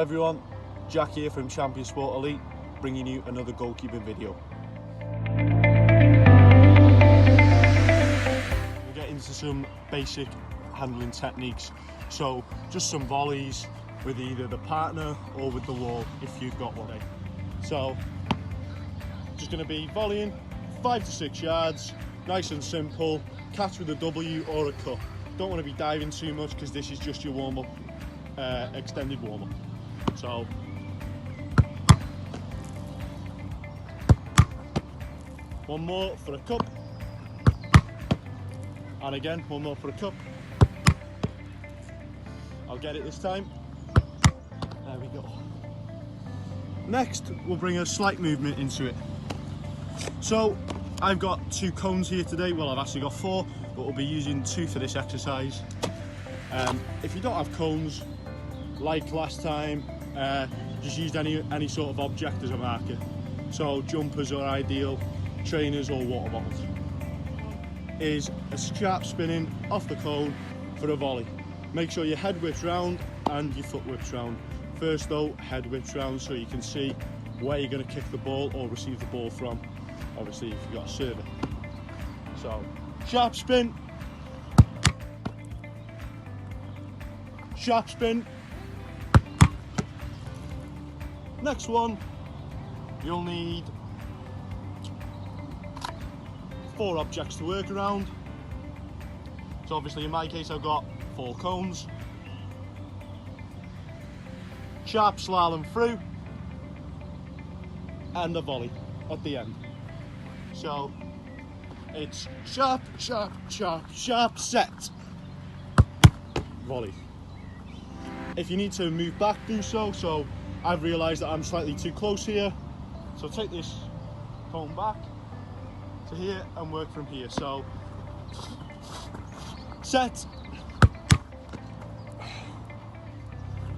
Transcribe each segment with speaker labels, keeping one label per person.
Speaker 1: everyone, Jack here from Champion Sport Elite, bringing you another goalkeeping video. We'll get into some basic handling techniques, so just some volleys with either the partner or with the wall if you've got one. So just going to be volleying 5 to 6 yards, nice and simple, catch with a W or a cup. Don't want to be diving too much because this is just your warm-up, extended warm-up. So one more for a cup, and again one more for a cup. I'll get it this time. There we go. Next we'll bring a slight movement into it. So I've got 2 cones here today. Well, I've actually got 4, but we'll be using 2 for this exercise. If you don't have cones, like last time, just use any sort of object as a marker. So jumpers are ideal, trainers or water bottles. Is a sharp spinning off the cone for a volley. Make sure your head whips round and your foot whips round. First though, head whips round so you can see where you're going to kick the ball or receive the ball from. Obviously if you've got a server. So sharp spin, sharp spin. Next one, you'll need 4 objects to work around. So obviously in my case I've got 4 cones. Sharp slalom through and a volley at the end. So it's sharp, sharp, sharp, sharp, set, volley. If you need to move back, do so. So I've realised that I'm slightly too close here. So take this cone back to here and work from here. So set.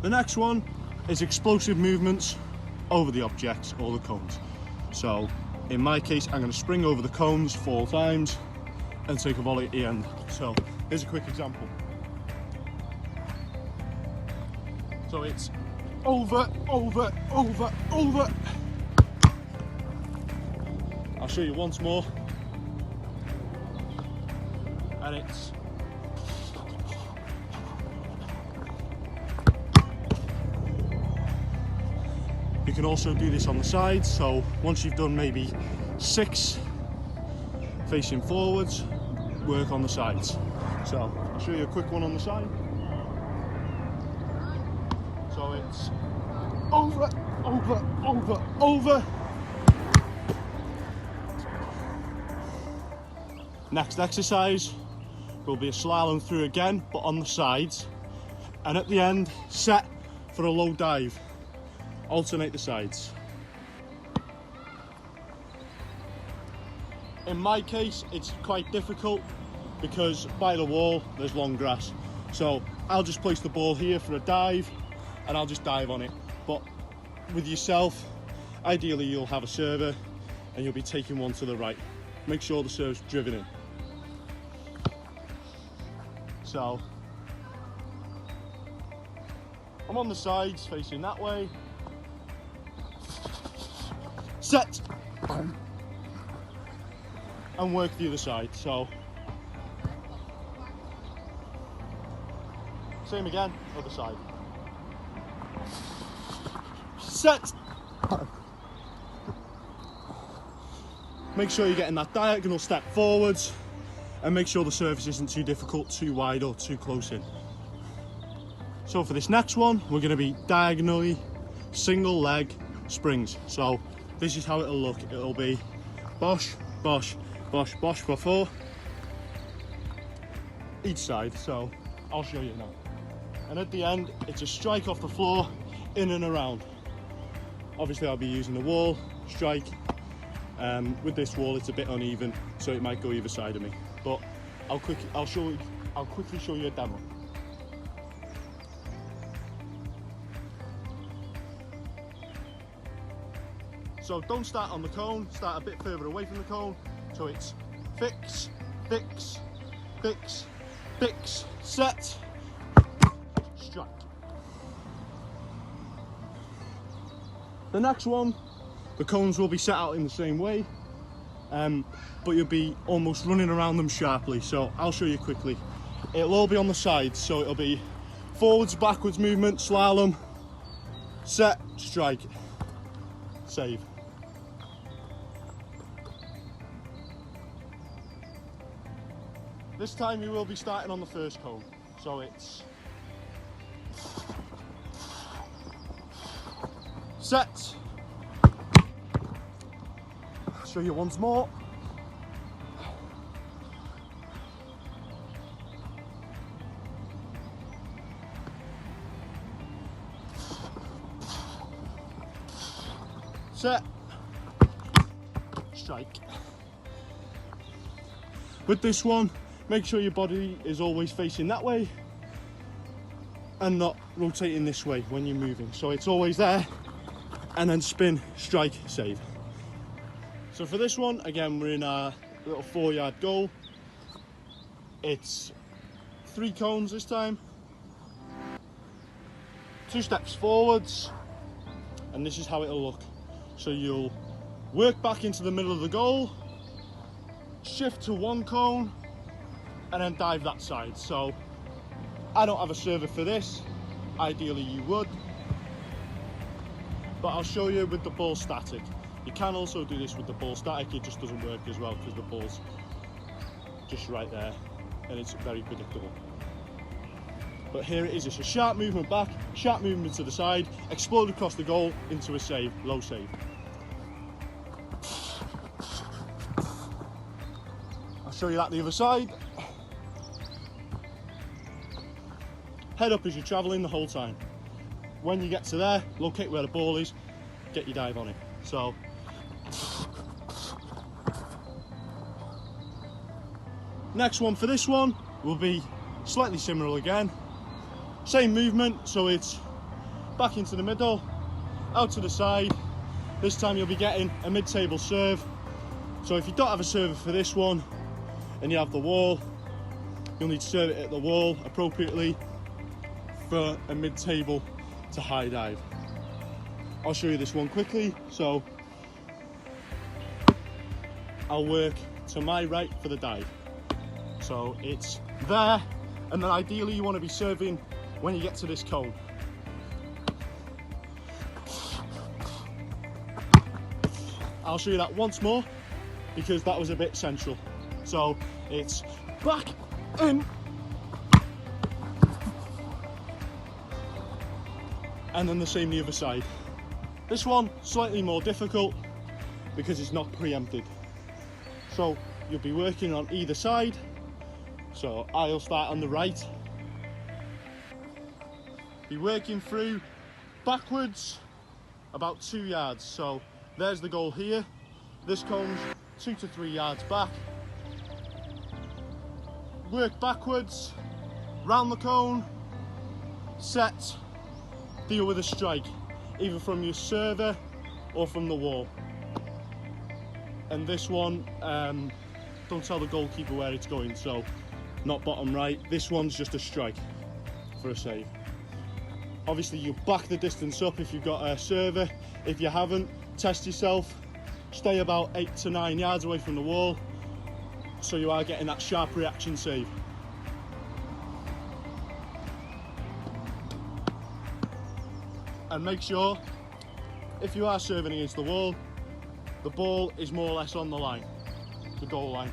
Speaker 1: The next one is explosive movements over the objects or the cones. So in my case, I'm going to spring over the cones 4 times and take a volley at the end. So here's a quick example. So it's over, over, over, over. I'll show you once more. And it's you can also do this on the sides. So once you've done maybe 6 facing forwards, work on the sides. So I'll show you a quick one on the side. So it's over, over, over, over. Next exercise will be a slalom through again, but on the sides. And at the end, set for a low dive. Alternate the sides. In my case, it's quite difficult because by the wall there's long grass. So I'll just place the ball here for a dive and I'll just dive on it. But with yourself, ideally you'll have a server and you'll be taking one to the right. Make sure the serve's driven in. So I'm on the sides facing that way. Set and work the other side. So same again, other side. Set. Make sure you're getting that diagonal step forwards and make sure the surface isn't too difficult, too wide or too close in. So for this next one, we're going to be diagonally single leg springs. So this is how it'll look. It'll be bosh, bosh, bosh, bosh for 4 each side. So I'll show you now. And at the end, it's a strike off the floor, in and around. Obviously I'll be using the wall strike. With this wall it's a bit uneven, so it might go either side of me. But I'll quickly show you a demo. So don't start on the cone, start a bit further away from the cone. So it's fix, fix, fix, fix, set, strike. The next one, the cones will be set out in the same way, but you'll be almost running around them sharply. So I'll show you quickly. It'll all be on the sides, so it'll be forwards, backwards movement, slalom, set, strike, save. This time you will be starting on the first cone, so it's set. I'll show you once more. Set, strike. With this one, make sure your body is always facing that way and not rotating this way when you're moving. So it's always there, and then spin, strike, save. So for this one, again, we're in our little 4-yard goal. It's 3 cones this time, 2 steps forwards, and this is how it'll look. So you'll work back into the middle of the goal, shift to 1 cone, and then dive that side. So I don't have a server for this. Ideally you would, but I'll show you with the ball static. You can also do this with the ball static, it just doesn't work as well because the ball's just right there and it's very predictable. But here it is, it's a sharp movement back, sharp movement to the side, explode across the goal into a save, low save. I'll show you that the other side. Head up as you're travelling the whole time. When you get to there, locate where the ball is, get your dive on it. So, next one for this one will be slightly similar again. Same movement, so it's back into the middle, out to the side. This time you'll be getting a mid-table serve. So if you don't have a server for this one and you have the wall, you'll need to serve it at the wall appropriately for a mid-table to high dive. I'll show you this one quickly. So I'll work to my right for the dive. So it's there, and then ideally you want to be serving when you get to this cone. I'll show you that once more because that was a bit central. So it's back in, and then the same the other side. This one slightly more difficult because it's not preempted. So you'll be working on either side. So I'll start on the right. Be working through backwards about 2 yards. So there's the goal here. This cone's 2 to 3 yards back. Work backwards, round the cone, set, deal with a strike, either from your server or from the wall. And this one, don't tell the goalkeeper where it's going, so not bottom right. This one's just a strike for a save. Obviously you back the distance up if you've got a server. If you haven't, test yourself. Stay about 8 to 9 yards away from the wall so you are getting that sharp reaction save. And make sure, if you are serving against the wall, the ball is more or less on the line, the goal line.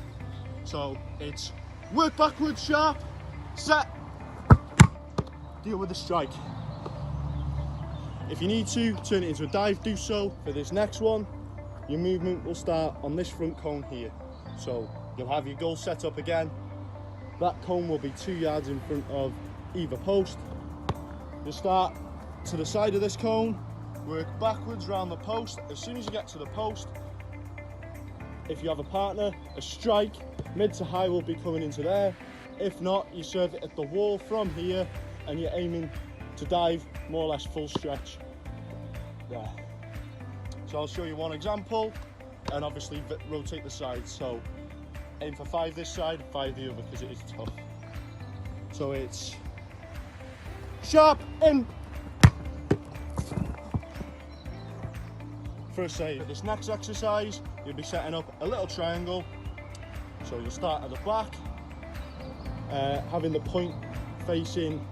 Speaker 1: So it's work backwards, sharp, set, deal with the strike. If you need to turn it into a dive, do so. For this next one, your movement will start on this front cone here. So you'll have your goal set up again. That cone will be 2 yards in front of either post. You'll start to the side of this cone, work backwards round the post. As soon as you get to the post, if you have a partner, a strike, mid to high will be coming into there. If not, you serve it at the wall from here and you're aiming to dive more or less full stretch there. So I'll show you one example and obviously rotate the sides. So aim for 5 this side, 5 the other because it is tough. So it's sharp in, for a save. This next exercise, you'll be setting up a little triangle. So you'll start at the back, having the point facing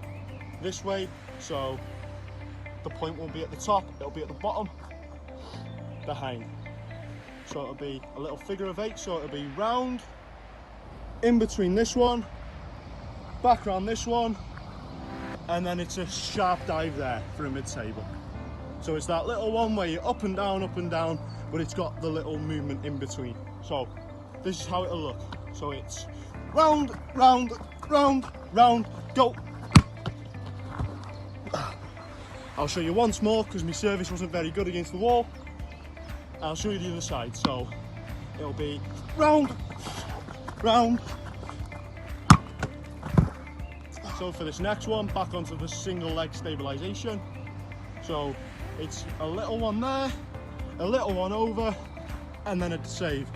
Speaker 1: this way. So the point won't be at the top, it'll be at the bottom, behind. So it'll be a little figure of 8, so it'll be round, in between this one, back around this one, and then it's a sharp dive there for a mid-table. So it's that little one where you're up and down, but it's got the little movement in between. So this is how it'll look. So it's round, round, round, round, go. I'll show you once more because my service wasn't very good against the wall. I'll show you the other side. So it'll be round, round. So for this next one, back onto the single leg stabilization. So it's a little one there, a little one over, and then a save.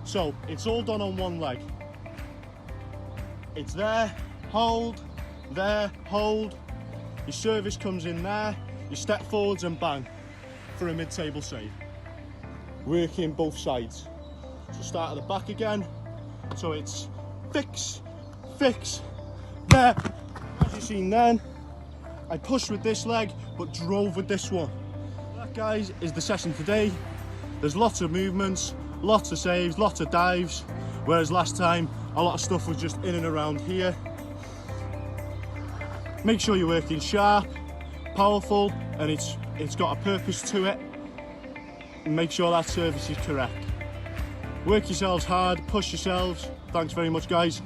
Speaker 1: So it's all done on one leg. It's there, hold, there, hold. Your service comes in there, you step forwards and bang for a mid-table save. Working both sides. So start at the back again. So it's fix, fix, there. As you've seen then, I pushed with this leg, but drove with this one. That, guys, is the session today. There's lots of movements, lots of saves, lots of dives, whereas last time, a lot of stuff was just in and around here. Make sure you're working sharp, powerful, and it's got a purpose to it. And make sure that service is correct. Work yourselves hard, push yourselves. Thanks very much, guys.